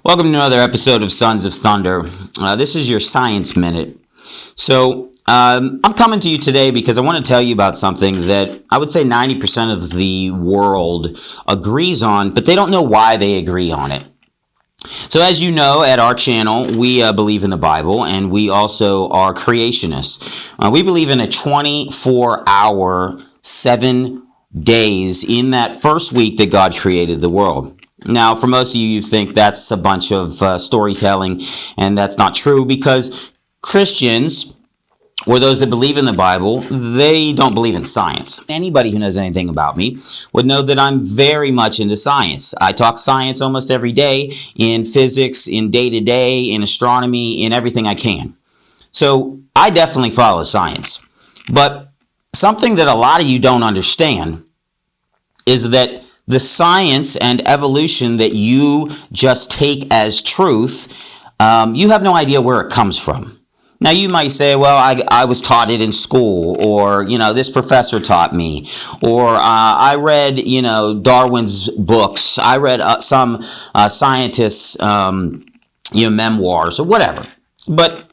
Welcome to another episode of Sons of Thunder. This is your Science Minute. I'm coming to you today because I want to tell you about something that I would say 90% of the world agrees on, but they don't know why they agree on it. So as you know, at our channel, we believe in the Bible, and we also are creationists. We believe in a 24-hour, 7 days in that first week that God created the world. Now, for most of you, you think that's a bunch of storytelling, and that's not true because Christians, or those that believe in the Bible, they don't believe in science. Anybody who knows anything about me would know that I'm very much into science. I talk science almost every day in physics, in day-to-day, in astronomy, in everything I can. So I definitely follow science. But something that a lot of you don't understand is that the science and evolution that you just take as truth, you have no idea where it comes from. Now, you might say, well, I was taught it in school, or, this professor taught me, or I read, Darwin's books. I read some scientists' memoirs, or whatever. But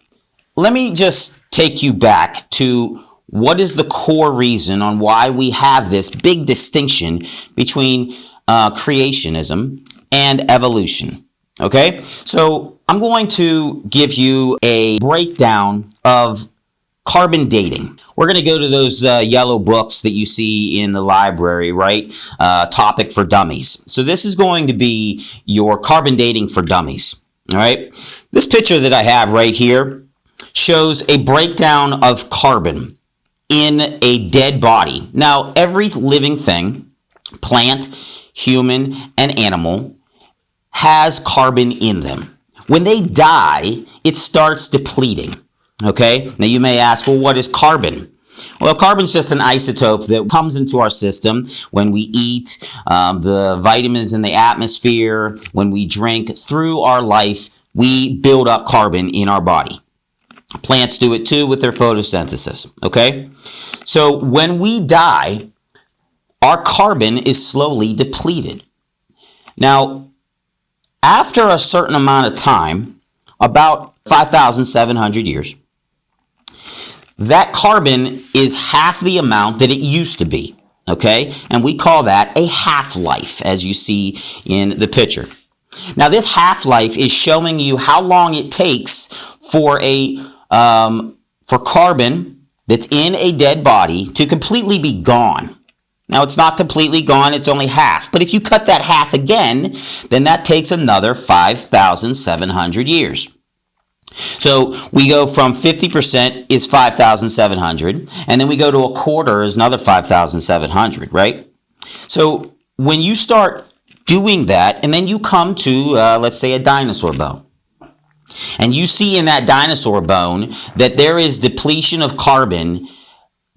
let me just take you back to what is the core reason on why we have this big distinction between creationism and evolution. Okay? So I'm going to give you a breakdown of carbon dating. We're going to go to those yellow books that you see in the library, right? Topic for Dummies. So this is going to be your carbon dating for dummies. All right? This picture that I have right here shows a breakdown of carbon in a dead body. Now, every living thing, plant, human, and animal, has carbon in them. When they die, it starts depleting. Okay? Now, you may ask, well, what is carbon? Well, carbon is just an isotope that comes into our system when we eat, the vitamins in the atmosphere, when we drink. Through our life, we build up carbon in our body. Plants do it too with their photosynthesis, okay? So when we die, our carbon is slowly depleted. Now, after a certain amount of time, about 5,700 years, that carbon is half the amount that it used to be, okay? And we call that a half-life, as you see in the picture. Now, this half-life is showing you how long it takes for carbon that's in a dead body to completely be gone. Now, it's not completely gone, it's only half. But if you cut that half again, then that takes another 5,700 years. So we go from 50% is 5,700, and then we go to a quarter is another 5,700, right? So when you start doing that, and then you come to, let's say, a dinosaur bone, and you see in that dinosaur bone that there is depletion of carbon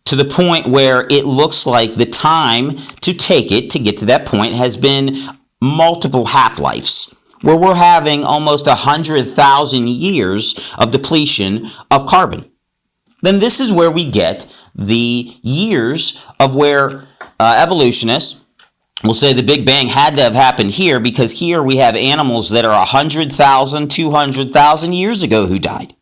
to the point where it looks like the time to take it to get to that point has been multiple half-lives, where we're having almost 100,000 years of depletion of carbon. Then this is where we get the years of where evolutionists we'll say the Big Bang had to have happened here, because here we have animals that are 100,000, 200,000 years ago who died.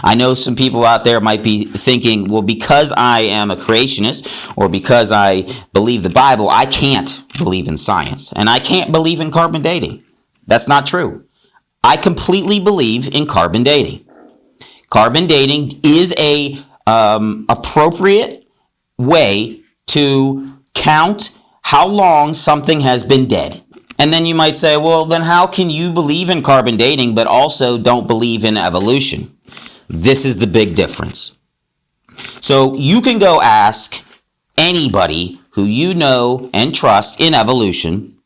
I know some people out there might be thinking, well, because I am a creationist or because I believe the Bible, I can't believe in science and I can't believe in carbon dating. That's not true. I completely believe in carbon dating. Carbon dating is a appropriate way to count how long something has been dead. And then you might say, well, then how can you believe in carbon dating but also don't believe in evolution? This is the big difference. So you can go ask anybody who you know and trust in evolution.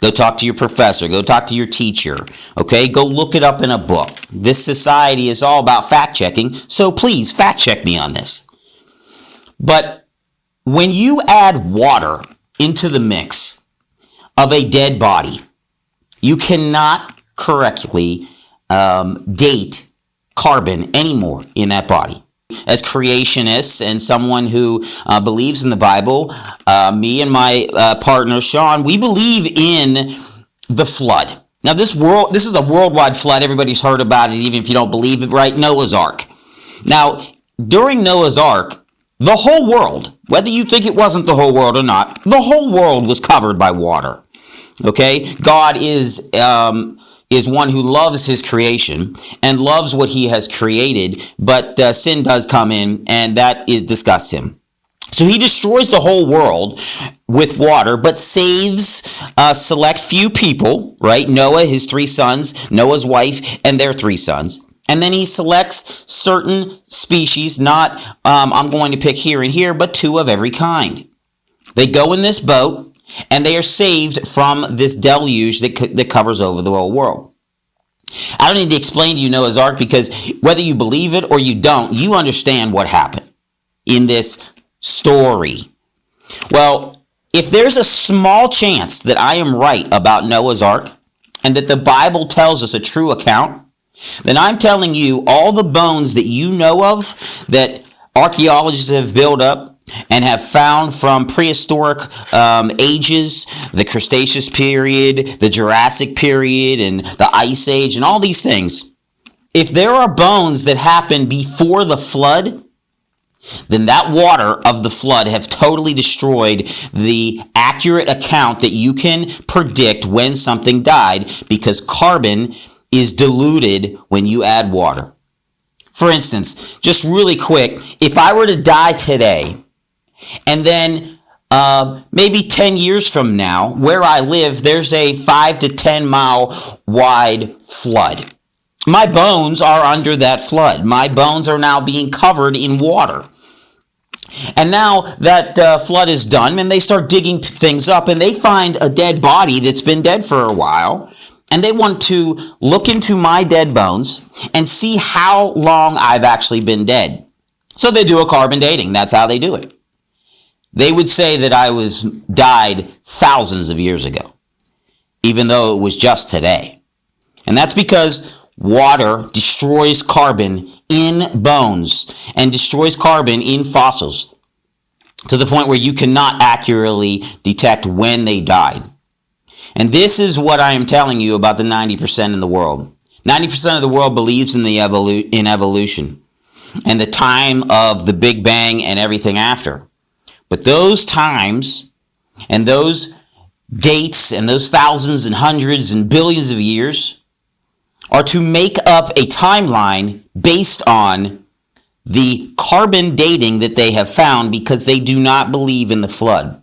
Go talk to your professor. Go talk to your teacher. Okay? Go look it up in a book. This society is all about fact-checking, so please fact-check me on this. But when you add water into the mix of a dead body, you cannot correctly date carbon anymore in that body. As creationists and someone who believes in the Bible, me and my partner Sean, we believe in the flood. Now this is a worldwide flood. Everybody's heard about it, even if you don't believe it, right? Noah's Ark. Now, during Noah's Ark, the whole world, whether you think it wasn't the whole world or not, the whole world was covered by water. Okay? God is one who loves his creation and loves what he has created, but sin does come in, and that disgusts him. So he destroys the whole world with water, but saves a select few people, right? Noah, his 3 sons, Noah's wife, and their 3 sons. And then he selects certain species, not, I'm going to pick here and here, but 2 of every kind. They go in this boat, and they are saved from this deluge that covers over the whole world. I don't need to explain to you Noah's Ark, because whether you believe it or you don't, you understand what happened in this story. Well, if there's a small chance that I am right about Noah's Ark and that the Bible tells us a true account, then I'm telling you all the bones that you know of that archaeologists have built up and have found from prehistoric ages, the Cretaceous period, the Jurassic period, and the Ice Age, and all these things. If there are bones that happened before the flood, then that water of the flood have totally destroyed the accurate account that you can predict when something died, because carbon is diluted when you add water. For instance, just really quick, if I were to die today, and then maybe 10 years from now, where I live, there's a 5 to 10 mile wide flood. My bones are under that flood. My bones are now being covered in water. And now that flood is done, and they start digging things up, and they find a dead body that's been dead for a while, and they want to look into my dead bones and see how long I've actually been dead. So they do a carbon dating. That's how they do it. They would say that I died thousands of years ago, even though it was just today. And that's because water destroys carbon in bones and destroys carbon in fossils to the point where you cannot accurately detect when they died. And this is what I am telling you about the 90% in the world. 90% of the world believes in in evolution and the time of the Big Bang and everything after. But those times and those dates and those thousands and hundreds and billions of years are to make up a timeline based on the carbon dating that they have found, because they do not believe in the flood.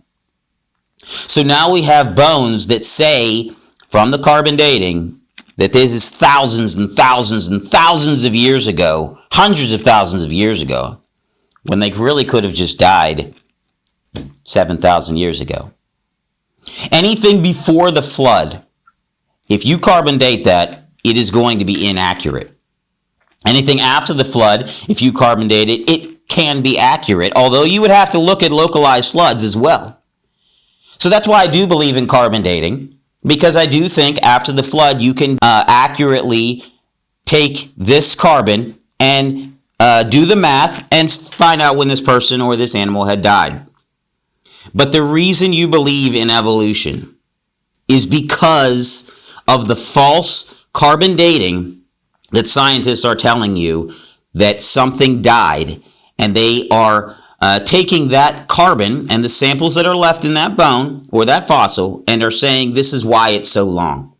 So now we have bones that say from the carbon dating that this is thousands and thousands and thousands of years ago, hundreds of thousands of years ago, when they really could have just died 7,000 years ago. Anything before the flood, if you carbon date that, it is going to be inaccurate. Anything after the flood, if you carbon date it, it can be accurate, although you would have to look at localized floods as well. So that's why I do believe in carbon dating, because I do think after the flood you can accurately take this carbon and do the math and find out when this person or this animal had died. But the reason you believe in evolution is because of the false carbon dating that scientists are telling you that something died, and they are taking that carbon and the samples that are left in that bone or that fossil and are saying this is why it's so long.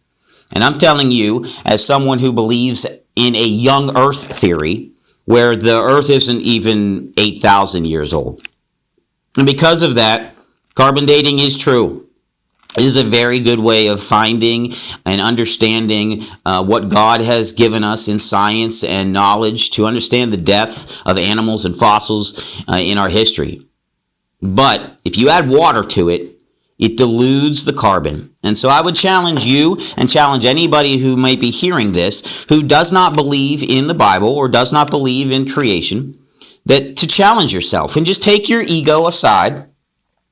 And I'm telling you, as someone who believes in a young Earth theory, where the Earth isn't even 8,000 years old. And because of that, carbon dating is true. It is a very good way of finding and understanding what God has given us in science and knowledge to understand the depth of animals and fossils in our history. But if you add water to it, it dilutes the carbon. And so I would challenge you and challenge anybody who might be hearing this, who does not believe in the Bible or does not believe in creation, that to challenge yourself and just take your ego aside,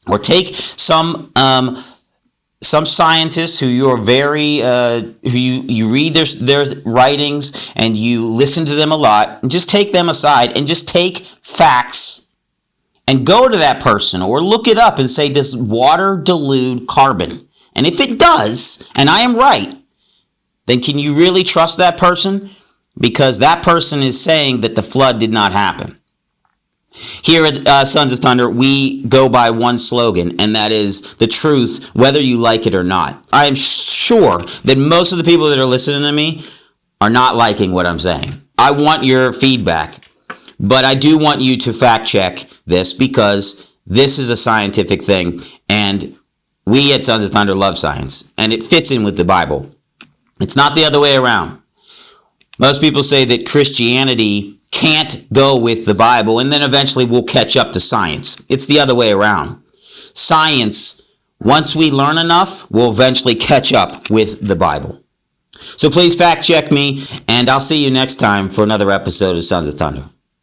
or take some scientists who you're very who you read their writings and you listen to them a lot, and just take them aside and just take facts and go to that person or look it up and say, does water dilute carbon? And if it does, and I am right, then can you really trust that person? Because that person is saying that the flood did not happen. Here at Sons of Thunder, we go by one slogan, and that is the truth, whether you like it or not. I am sure that most of the people that are listening to me are not liking what I'm saying. I want your feedback, but I do want you to fact check this, because this is a scientific thing, and we at Sons of Thunder love science, and it fits in with the Bible. It's not the other way around. Most people say that Christianity can't go with the Bible, and then eventually we'll catch up to science. It's the other way around. Science, once we learn enough, will eventually catch up with the Bible. So please fact check me, and I'll see you next time for another episode of Sons of Thunder.